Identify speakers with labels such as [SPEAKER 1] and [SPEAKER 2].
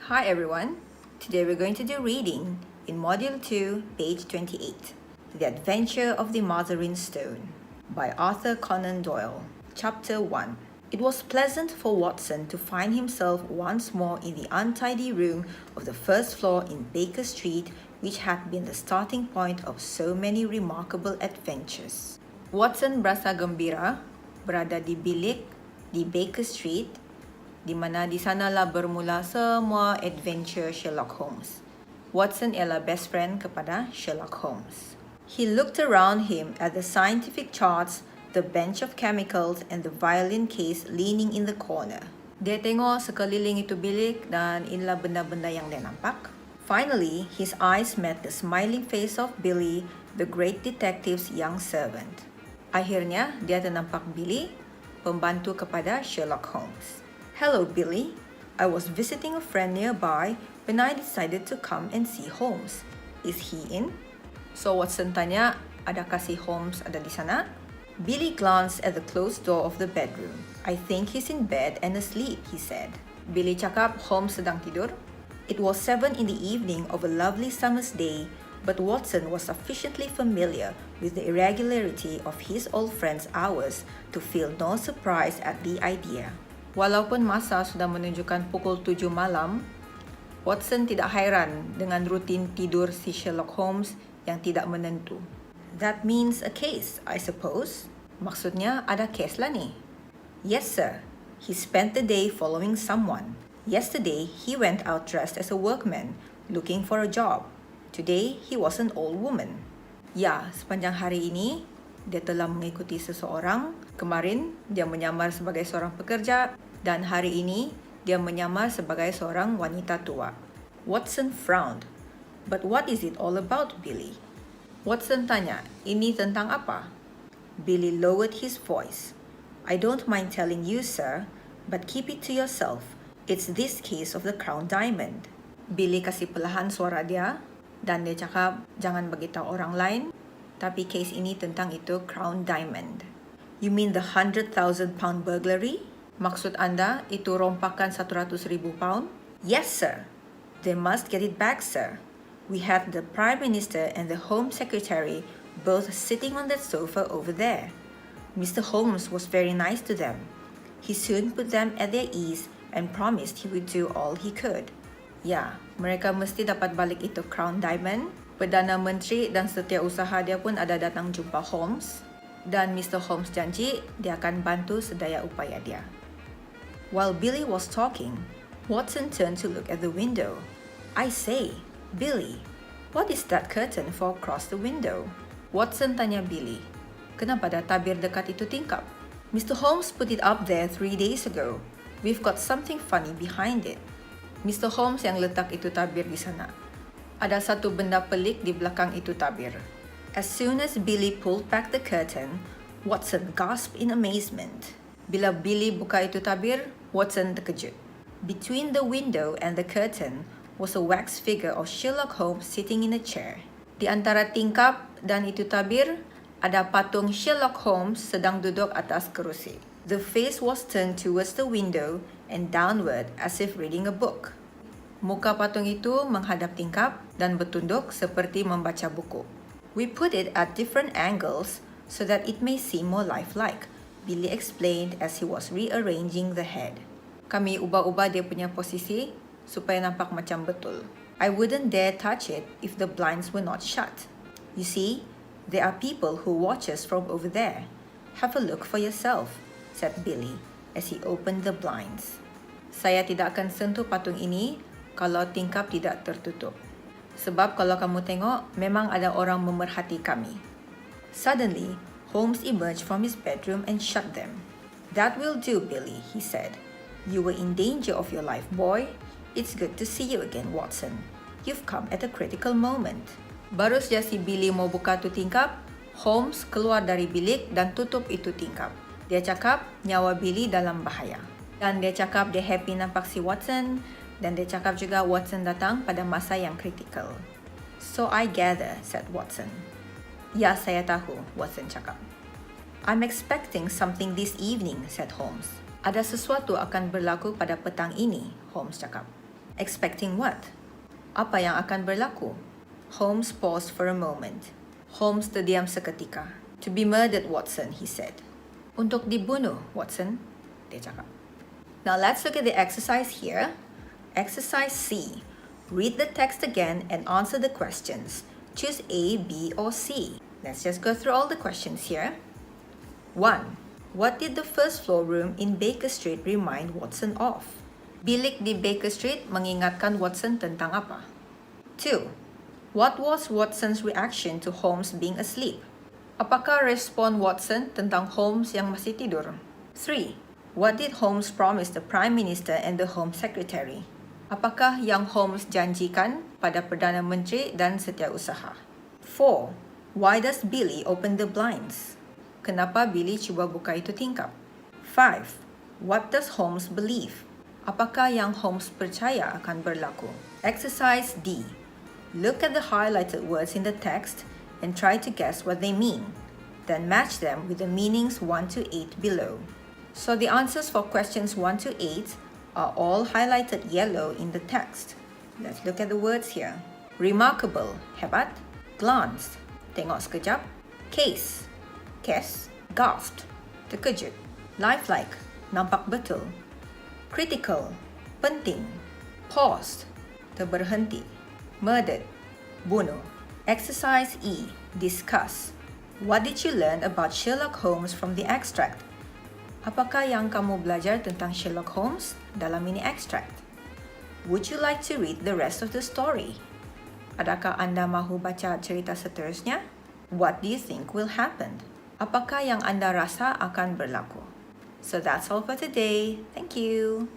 [SPEAKER 1] Hi everyone, today we're going to do reading in Module 2, page 28, The Adventure of the Mazarin Stone by Arthur Conan Doyle, Chapter 1. It was pleasant for Watson to find himself once more in the untidy room of the first floor in Baker Street, which had been the starting point of so many remarkable adventures. Watson berasa gembira berada di bilik di Baker Street, di mana di sanalah bermula semua adventure Sherlock Holmes. Watson ialah best friend kepada Sherlock Holmes. He looked around him at the scientific charts, the bench of chemicals and the violin case leaning in the corner. Dia tengok sekeliling itu bilik dan inilah benda-benda yang dia nampak. Finally, his eyes met the smiling face of Billy, the great detective's young servant. Akhirnya, dia ternampak Billy, pembantu kepada Sherlock Holmes. Hello, Billy. I was visiting a friend nearby when I decided to come and see Holmes. Is he in? So Watson tanya, adakah si Holmes ada di sana? Billy glanced at the closed door of the bedroom. I think he's in bed and asleep, he said. Billy cakap Holmes sedang tidur. It was 7 in the evening of a lovely summer's day, but Watson was sufficiently familiar with the irregularity of his old friend's hours to feel no surprise at the idea. Walaupun masa sudah menunjukkan pukul 7 malam, Watson tidak hairan dengan rutin tidur si Sherlock Holmes yang tidak menentu. That means a case, I suppose. Maksudnya ada kes lah ni. Yes, sir. He spent the day following someone. Yesterday, he went out dressed as a workman, looking for a job. Today, he was an old woman. Ya, sepanjang hari ini, dia telah mengikuti seseorang. Kemarin, dia menyamar sebagai seorang pekerja. Dan hari ini, dia menyamar sebagai seorang wanita tua. Watson frowned. But what is it all about, Billy? Watson tanya, ini tentang apa? Billy lowered his voice. I don't mind telling you, sir, but keep it to yourself. It's this case of the Crown Diamond. Billy kasih perlahan suara dia, dan dia cakap, jangan beritahu orang lain, tapi case ini tentang itu Crown Diamond. You mean the 100,000 pound burglary? Maksud anda itu rompakan 100,000 pound? Yes, sir. They must get it back, sir. We had the Prime Minister and the Home Secretary both sitting on that sofa over there. Mr. Holmes was very nice to them. He soon put them at their ease and promised he would do all he could. Ya, mereka mesti dapat balik itu Crown Diamond. Perdana Menteri dan setiausaha dia pun ada datang jumpa Holmes. Dan Mr. Holmes janji dia akan bantu sedaya upaya dia. While Billy was talking, Watson turned to look at the window. I say, Billy, what is that curtain for across the window? Watson tanya Billy, kenapa ada tabir dekat itu tingkap? Mr. Holmes put it up there 3 days ago. We've got something funny behind it. Mr. Holmes yang letak itu tabir di sana. Ada satu benda pelik di belakang itu tabir. As soon as Billy pulled back the curtain, Watson gasped in amazement. Bila Billy buka itu tabir, Watson terkejut. Between the window and the curtain was a wax figure of Sherlock Holmes sitting in a chair. Di antara tingkap dan itu tabir, ada patung Sherlock Holmes sedang duduk atas kerusi. The face was turned towards the window and downward as if reading a book. Muka patung itu menghadap tingkap dan bertunduk seperti membaca buku. We put it at different angles so that it may seem more lifelike, Billy explained as he was rearranging the head. Kami ubah-ubah dia punya posisi supaya nampak macam betul. I wouldn't dare touch it if the blinds were not shut. You see, there are people who watch us from over there. Have a look for yourself, said Billy as he opened the blinds. Saya tidak akan sentuh patung ini kalau tingkap tidak tertutup. Sebab kalau kamu tengok, memang ada orang memerhati kami. Suddenly, Holmes emerged from his bedroom and shut them. That will do, Billy, he said. You were in danger of your life, boy. It's good to see you again, Watson. You've come at a critical moment. Baru saja si Billy mau buka tu tingkap, Holmes keluar dari bilik dan tutup itu tingkap. Dia cakap nyawa Billy dalam bahaya. Dan dia cakap dia happy nampak si Watson. Dan dia cakap juga Watson datang pada masa yang kritikal. So I gather, said Watson. Ya, saya tahu, Watson cakap. I'm expecting something this evening, said Holmes. Ada sesuatu akan berlaku pada petang ini, Holmes cakap. Expecting what? Apa yang akan berlaku? Holmes paused for a moment. Holmes terdiam seketika. To be murdered, Watson, he said. Untuk dibunuh, Watson, dia cakap. Now let's look at the exercise here. Exercise C. Read the text again and answer the questions. Choose A, B, or C. Let's just go through all the questions here. 1. What did the first floor room in Baker Street remind Watson of? Bilik di Baker Street mengingatkan Watson tentang apa? 2. What was Watson's reaction to Holmes being asleep? Apakah respon Watson tentang Holmes yang masih tidur? 3. What did Holmes promise the Prime Minister and the Home Secretary? Apakah yang Holmes janjikan pada Perdana Menteri dan Setiausaha? 4. Why does Billy open the blinds? Kenapa Billy cuba buka itu tingkap? 5. What does Holmes believe? Apakah yang Holmes percaya akan berlaku? Exercise D. Look at the highlighted words in the text and try to guess what they mean. Then match them with the meanings 1 to 8 below. So the answers for questions 1 to 8 are all highlighted yellow in the text. Let's look at the words here. Remarkable, hebat. Glance, tengok sekejap. Case, kes, gasped, terkejut. Lifelike, nampak betul. Critical, penting. Paused, terberhenti. Murdered, bunuh. Exercise E, discuss. What did you learn about Sherlock Holmes from the extract? Apakah yang kamu belajar tentang Sherlock Holmes dalam mini extract? Would you like to read the rest of the story? Adakah anda mahu baca cerita seterusnya? What do you think will happen? Apakah yang anda rasa akan berlaku? So that's all for today. Thank you.